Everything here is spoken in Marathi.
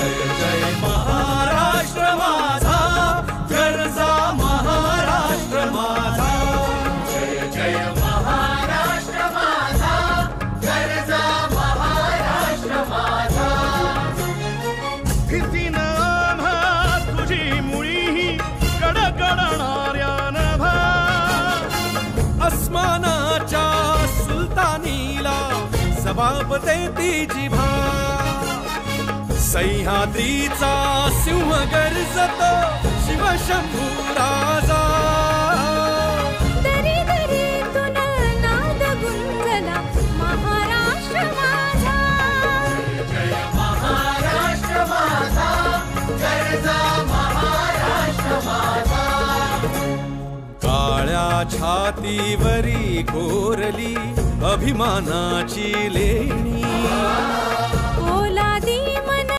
जय जय महाराष्ट्र माझा, गरजा महाराष्ट्र माझा. जय जय महाराष्ट्र माझा, गरजा महाराष्ट्र माझा. भीतीनं आम्हा तुझी मुळी कडकडणाऱ्या नभा, अस्मानाच्या सुलतानीला जबाब देती जिभा. सह्याद्रीचा सिंह गर्जतो शिवशंभू राजा. दरी दरीतून नाद गुंजला महाराष्ट्र माझा. जय महाराष्ट्र माझा, गरजा महाराष्ट्र माझा. काळ्या छातीवरी कोरली अभिमानाची लेणी.